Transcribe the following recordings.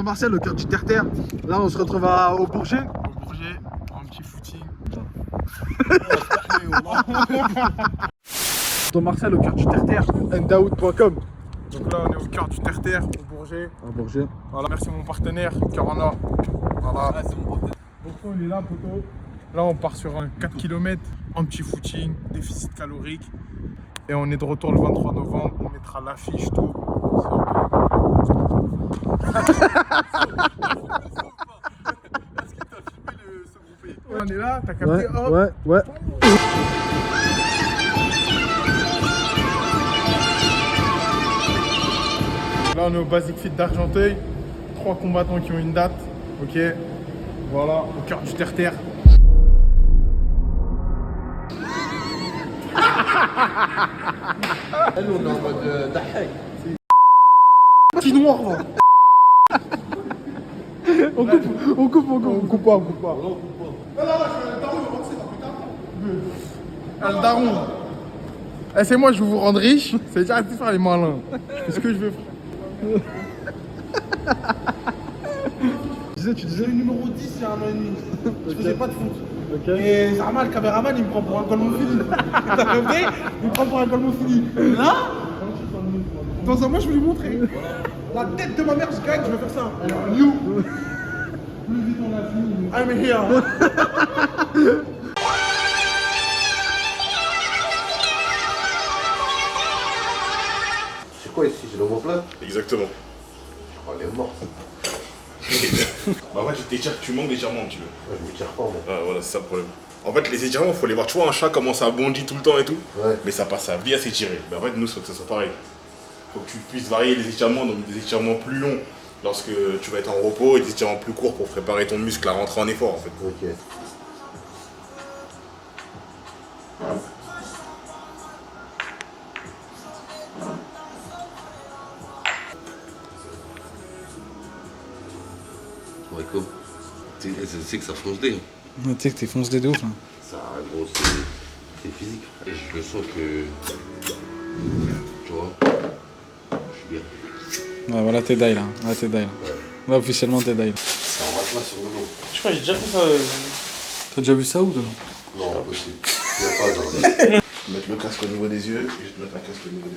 Temps Martial, le cœur du terre-terre. Là, on se retrouve au Bourget. Au Bourget, un petit footing. Temps Martial, le cœur du terre-terre. Ndaoud.com. Donc là, on est au cœur du terre-terre, au Bourget. Un Bourget. Voilà, merci mon partenaire, Cœur en Or. Voilà. Ah, c'est mon partenaire. Poto, il est là, Poto. Là, on part sur un 4 km, un petit footing, déficit calorique. Et on est de retour le 23 novembre. On mettra l'affiche, tout. Est-ce que t'as filmé ce groupé? On est là, t'as capté, hop. Ouais. Là, on est au Basic Fit d'Argenteuil. 3 combattants qui ont une date. Ok. Voilà, au cœur du terre-terre. Nous, on est en mode Dahek. Petit noir, va. On coupe pas. Ah, le daron. Eh, c'est moi, je vais vous rendre riche. C'est déjà arrêtez de faire les malins. Je fais ce que je veux, frère. Tu disais Le numéro 10, il y a un an et demi. Je faisais pas de foot. Ok. Et Zarma, le caméraman, il me prend pour un Golemon Fini. T'as compris? Il me prend pour un Golemon Fini. Là, dans un mois, je vais lui montrer. La tête de ma mère, je gagne, je vais faire ça. You. Plus vite on a fini. I'm here. C'est quoi ici? J'ai l'omoplate? Exactement. Oh, elle est morte. Bah en fait, tu t'étires, tu manques d'étirement, tu veux. Ouais, je me tire pas, moi. Ah, voilà, c'est ça le problème. En fait, les étirements, faut les voir. Tu vois, un chat, comment ça bondit tout le temps et tout. Ouais. Mais ça passe sa vie à s'étirer. Mais en fait, nous, il faut que ça soit pareil. Faut que tu puisses varier les étirements, donc des étirements plus longs lorsque tu vas être en repos et des étirements plus courts pour préparer ton muscle à rentrer en effort, en fait. Ok. Ouais, comme. Tu sais que ça fonce des. Tu sais que t'es fonce des de ouf. Hein. Ça, gros, c'est physique. Et je le sens que. Tu vois, je suis bien. Ouais, voilà, t'es die là. Là, officiellement, t'es die. Ça en rate là sur le dos. Je crois que j'ai déjà fait ça. T'as déjà vu ça ou non? Non, impossible. Il n'y a pas genre. Mettre le casque au niveau des yeux et je vais te mettre un casque au niveau des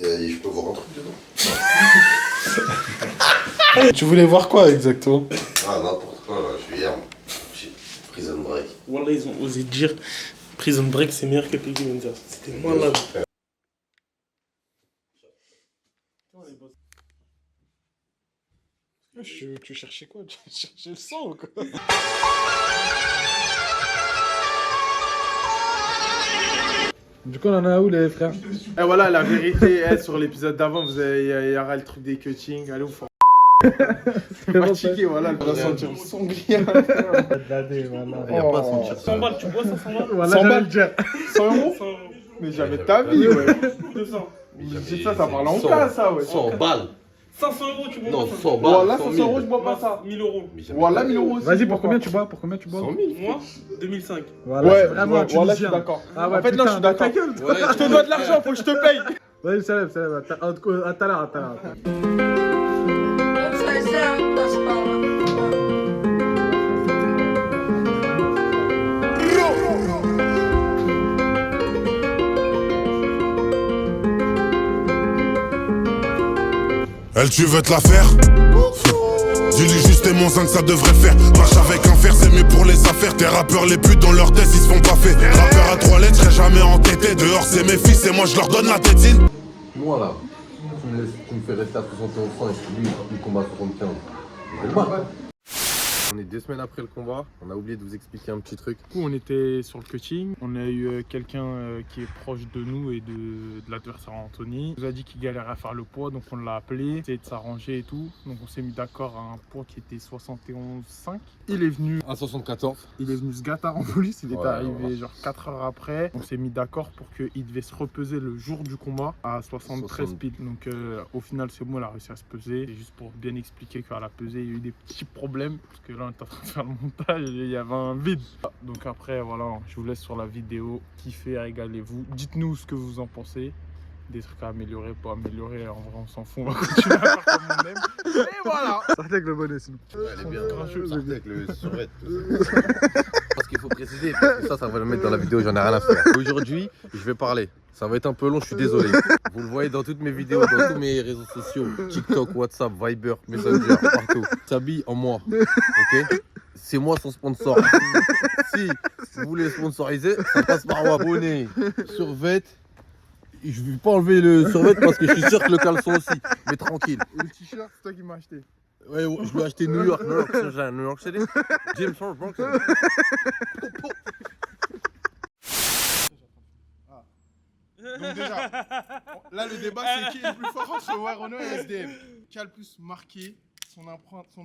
oreilles. Je peux voir un truc dedans. Tu voulais voir quoi exactement? Ah, n'importe quoi là, je suis hier. Prison break. Voilà, ils ont osé dire Prison Break, c'est meilleur que Peaky Blinders. C'était malade. Tu cherchais quoi? Tu cherchais le sang ou quoi? Du coup, on en a où les frères? Et voilà, la vérité, sur l'épisode d'avant, il y aura le truc des cuttings. Allez, ouf. C'est fatigué, voilà, on va sentir sanglier. Il n'y a pas à sentir ça. 100 balles, tu bois ça 100 balles? Voilà, 100 balles. j'allais le dire. 100 euros? 100 euros. Mais jamais de ta vie, ouais. 200. C'est ça parle en cas, ça, ouais. 100 balles. 500 euros, tu bois Non, pas ça? 100 balles. Voilà, 100 500 000. euros, je bois pas ça. 1000 euros. Mais jamais Voilà, de 1000 la vie. euros aussi. Vas-y, je pour bois combien pas. tu bois? Pour combien tu bois? 100 000. Moi, 2005. Voilà, Ouais, c'est vraiment un voilà, je suis Tunisien. d'accord. Ah ouais, En fait, putain, non, je suis bah, ta d'accord. gueule. Ouais. Je te dois de l'argent, faut que je te paye. Vas-y, salam. À tout à l'heure. Elle, tu veux te la faire? Dis-lui juste et mon zinc, ça devrait faire. Marche avec un fer, c'est mieux pour les affaires. Tes rappeurs, les putes dans leur tête, ils se font pas fait. Rappeur à 3 lettres, serait jamais entêté. Dehors, c'est mes fils et moi, je leur donne la tétine. Moi là, tu me fais rester à 71 francs et puis lui, il combat à 75. C'est le mal. On est 2 semaines après le combat, on a oublié de vous expliquer un petit truc. Du coup, on était sur le cutting, on a eu quelqu'un qui est proche de nous et de l'adversaire Anthony. Il nous a dit qu'il galérait à faire le poids, donc on l'a appelé, essayé de s'arranger et tout. Donc on s'est mis d'accord à un poids qui était 71,5. Il est venu À 74. Il est venu se gâter en police, il est Ouais, arrivé ouais. genre 4 heures après. On s'est mis d'accord pour qu'il devait se repeser le jour du combat à 73 60. piles. Donc au final, c'est moi, il a réussi à se peser. Et juste pour bien expliquer qu'à la pesée, il y a eu des petits problèmes. Parce que là, on est en train de faire le montage et il y avait un vide. Donc après, voilà, je vous laisse sur la vidéo. Kiffez, régalez-vous. Dites-nous ce que vous en pensez. des trucs à améliorer, pas améliorer, en vrai on s'en fout, on va continuer à faire comme on aime. Et voilà. Sortez avec le bonnet sinon. Elle est bien. Grincheux. Sortez avec le survêt. Parce qu'il faut préciser, parce que ça va le mettre dans la vidéo, j'en ai rien à faire. Aujourd'hui, je vais parler. Ça va être un peu long, je suis désolé. Vous le voyez dans toutes mes vidéos, dans tous mes réseaux sociaux, TikTok, WhatsApp, Viber, Messenger, partout. S'habille en moi, ok? C'est moi son sponsor. Si vous voulez sponsoriser, ça passe par moi. Bonnet, survêt. Je vais pas enlever le survêt parce que je suis sûr que le caleçon aussi. Mais tranquille. Et le t-shirt, c'est toi qui m'as acheté. Ouais, je l'ai acheté New York City. James Charles Bronx. Donc déjà, là le débat c'est qui est le plus fort entre Werono et SDM. Qui a le plus marqué son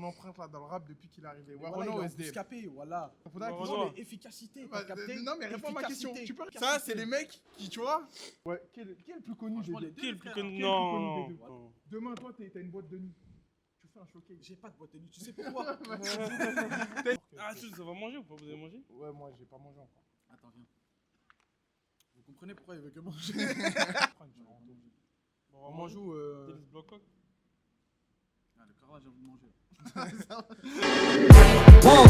empreinte là dans le rap depuis qu'il est arrivé, Werono ou SDM? Escapé, voilà. Faudra Mais efficacité, Bah, t'as capté? non mais réponds à ma question. Efficacité. Tu peux... Ça c'est les mecs qui, tu vois. Ouais, qui est le plus connu des deux? Qui est le plus connu? Qui est le plus Non. connu des deux? Demain toi t'as une boîte de nuit. Tu fais un showcase. J'ai pas de boîte de nuit, tu sais pourquoi? Ah, ça va manger ou pas? Vous avez mangé? Ouais, moi j'ai pas mangé encore. Attends, viens. Vous comprenez pourquoi il veut que manger? Bon, On mange où Dennis Blocock. Ah, le carrelage, j'ai envie de manger. Whoa.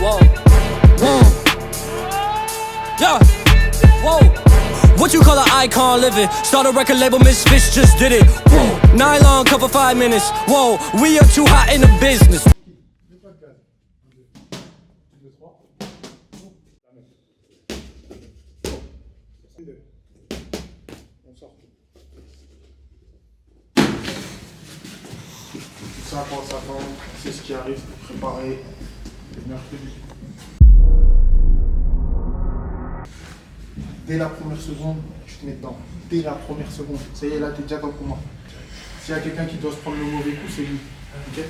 Whoa. Whoa. Yeah. Whoa. What you call an icon living? Start a record label, Misfits just did it. Whoa. Nylon cover 5 minutes. Whoa. We are too hot in the business. C'est ce qui arrive pour préparer le mercredi. Dès la première seconde, tu te mets dedans. Dès la première seconde. Ça y est, là, t'es déjà dans le coma. S'il y a quelqu'un qui doit se prendre le mauvais coup, c'est lui. Ok?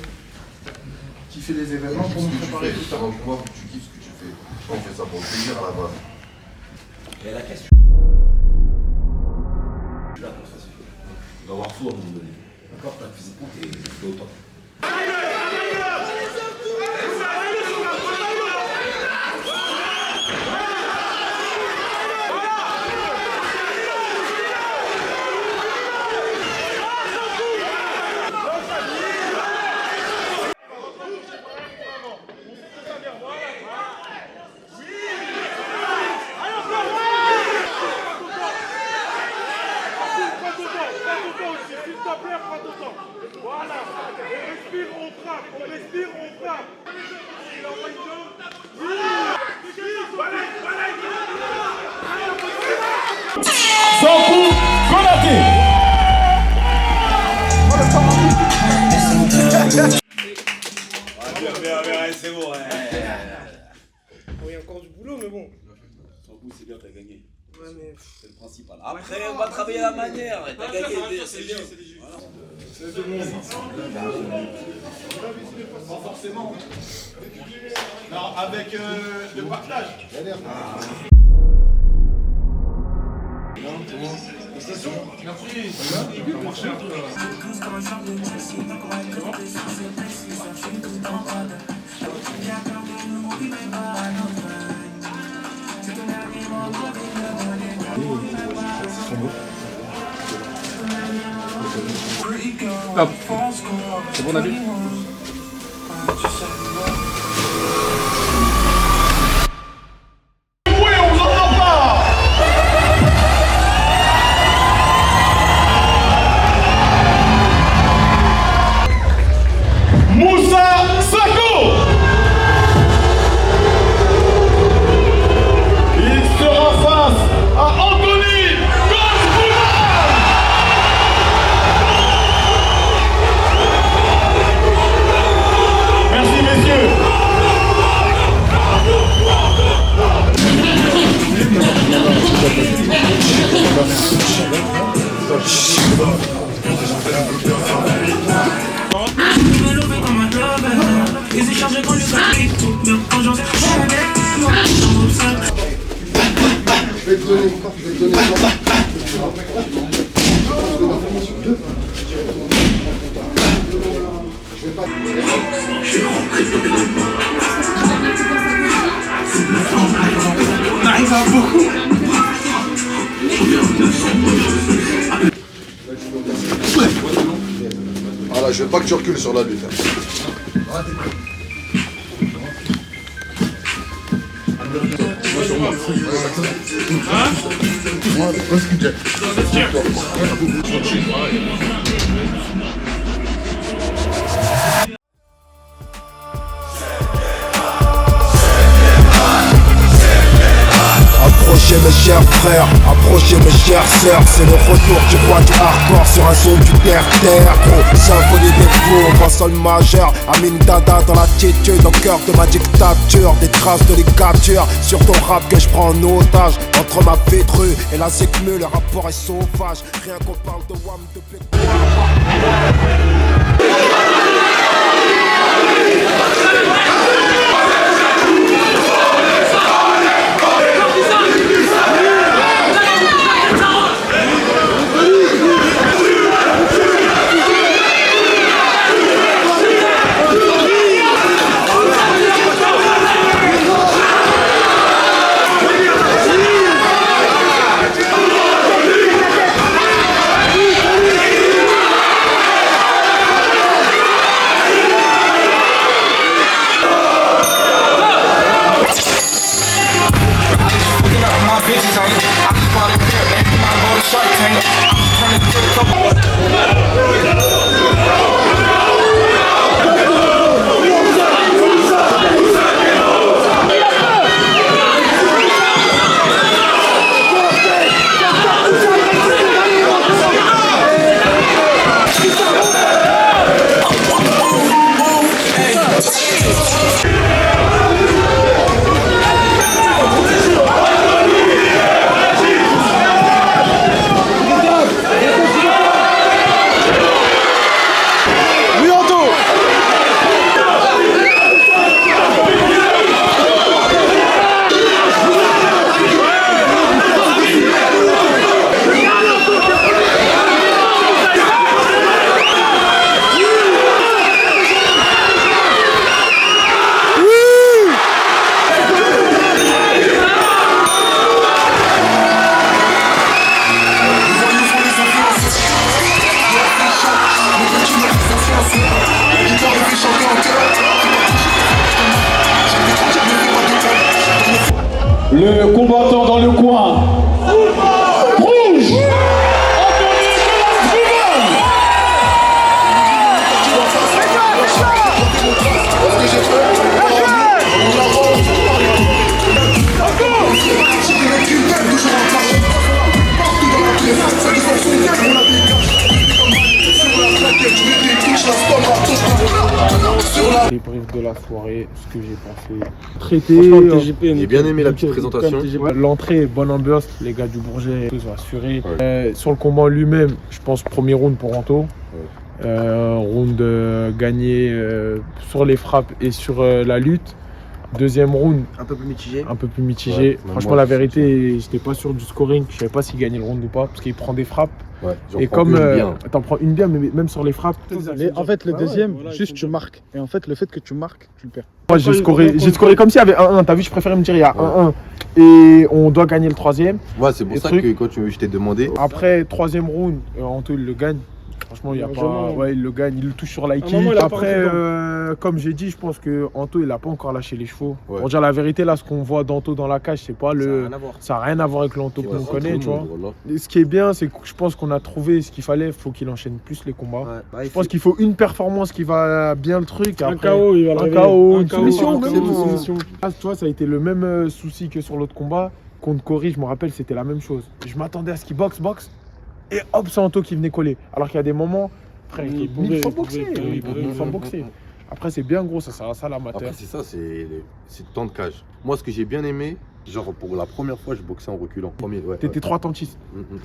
Qui fait les événements pour nous préparer tout ça. Moi, tu kiffes ce que tu fais. On fait ça pour le plaisir à la base. Et la question. Là, comme ça, c'est chaud. On va avoir fou à un moment donné. D'accord? Toi, physiquement, t'es au top. C'est bon, ouais. Il y a encore du boulot, mais bon. Sans coup, c'est bien, t'as gagné. Ouais, mais. C'est le principal. Après, on va travailler à la manière. T'as gagné, déjà, c'est bien. Pas forcément. Non, avec le partage. Hop. C'est bon, on a vu? On arrive à beaucoup. Ah là, je veux pas que tu recules sur la lutte. Approchez mes chers frères, approchez mes chères sœurs. C'est le retour du roi du hardcore sur un son du terre-terre. Gros, symphonie des flots, en sol majeur. Amin Dada dans l'attitude, au cœur de ma dictature. Des traces de ligature sur ton rap que je prends en otage. Entre ma vétrue et la zécmue, le rapport est sauvage. Rien qu'on parle de Wam, de Le combattant dans le coin. Rouge. Les briefs de la soirée, ce que j'ai pensé. Traité. J'ai bien aimé la petite présentation. L'entrée, bonne ambiance, les gars du Bourget, ils ont assuré. Ouais. Sur le combat lui-même, je pense premier round pour Anto. Ouais. Round gagné sur les frappes et sur la lutte. Deuxième round, un peu plus mitigé. Un peu plus mitigé. Ouais, franchement, la vérité, j'étais pas sûr du scoring. Je savais pas s'il gagnait le round ou pas, parce qu'il prend des frappes. Ouais, et comme t'en prends une bien, mais même sur les frappes. En fait, le deuxième, voilà, juste tu marques. Et en fait, le fait que tu marques, tu le perds. Moi, j'ai scoré comme s'il y avait 1-1. T'as vu, je préférais me dire il y a 1-1. Et on doit gagner le troisième. Ouais, c'est pour ça que quand je t'ai demandé. Après, troisième round, Anto, il le gagne. Franchement, il y a pas. Ouais, il le gagne, il le touche sur l'Aiki. Après, comme j'ai dit, je pense que Anto, il a pas encore lâché les chevaux. Ouais. Pour dire la vérité, là, ce qu'on voit d'Anto dans la cage, c'est pas le. Ça n'a rien à voir avec l'Anto qu'on connaît, tu vois. Et ce qui est bien, c'est que je pense qu'on a trouvé ce qu'il fallait. Il faut qu'il enchaîne plus les combats. Ouais. Bah, je pense qu'il faut une performance qui va bien le truc. Après, un KO, il va un KO, une soumission. Ah, tu vois, ça a été le même souci que sur l'autre combat. Contre Cory, je me rappelle, c'était la même chose. Je m'attendais à ce qu'il boxe. Et hop, c'est Anto qui venait coller. Alors qu'il y a des moments, frère, il faut mille fois boxer. Après, c'est bien gros, ça sert à ça l'amateur. Après, c'est ça, c'est le temps de cage. Moi, ce que j'ai bien aimé, genre pour la première fois, je boxais en reculant. T'étais trop attentiste.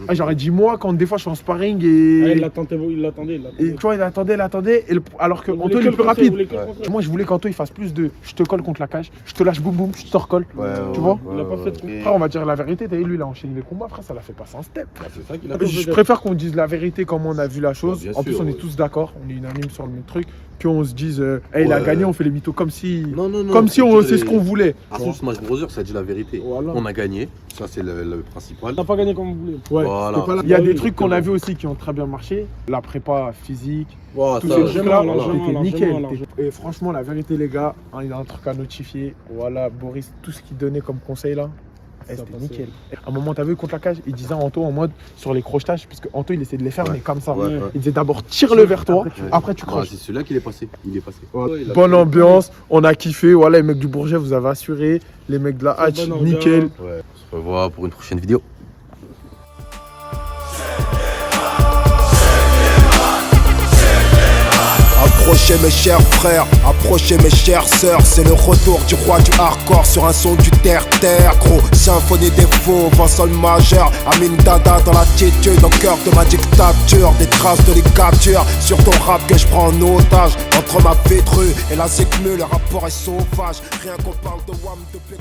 Ah, j'aurais dit moi, quand des fois je suis en sparring et. Ah, il l'attendait. Et tu vois, il attendait. Alors que Anto, il est plus rapide. Moi, je voulais qu'Anto il fasse plus de. Je te colle contre la cage, je te lâche boum boum, je te recolle. Tu vois. Il a pas fait trop. Après, on va dire la vérité, t'as vu, lui, il a enchaîné les combats. Après, ça l'a fait passer en step. C'est ça qu'il a fait. Je préfère qu'on dise la vérité comme on a vu la chose. En plus, on est tous d'accord, on est unanime sur le même truc. Qu'on se dise, il a gagné, on fait les mythos comme si. Non. Comme si on sait ce qu'on voulait. Smash Brothers, ça dit la vérité. vérité. Voilà. On a gagné, ça c'est le principal. On n'a pas gagné comme vous voulez. Ouais, Voilà. c'était pas la- Il y a Bah des oui, trucs qu'on a exactement. vu aussi qui ont très bien marché. La prépa physique, Voilà, tout ça, ce ouais. truc-là, largement, c'était nickel. largement. Et franchement, la vérité, les gars, hein, il y a un truc à notifier. Voilà, Boris, tout ce qu'il donnait comme conseil là, c'était passait. nickel. À un moment, t'as vu contre la cage, il disait à Anto en mode sur les crochetages, puisque Anto il essayait de les faire, Ouais. mais comme ça. Ouais, ouais. Il disait d'abord tire-le vers toi, Ouais. après tu Ah, croches. c'est celui-là qui est passé. Il est passé. Voilà. Ouais, il a Bonne fait- ambiance, on a kiffé. Voilà, les mecs du Bourget, vous avez assuré. Les mecs de la Hatch, bonne nickel. Ouais. On se revoit pour une prochaine vidéo. Approchez mes chers frères, approchez mes chères sœurs. C'est le retour du roi du hardcore sur un son du terre-terre. Gros, symphonie des faux, en sol majeur. Amin Dada dans l'attitude, au cœur de ma dictature. Des traces de ligature sur ton rap que je prends en otage. Entre ma pétrue et la zigmue, le rapport est sauvage. Rien qu'on parle de WAM depuis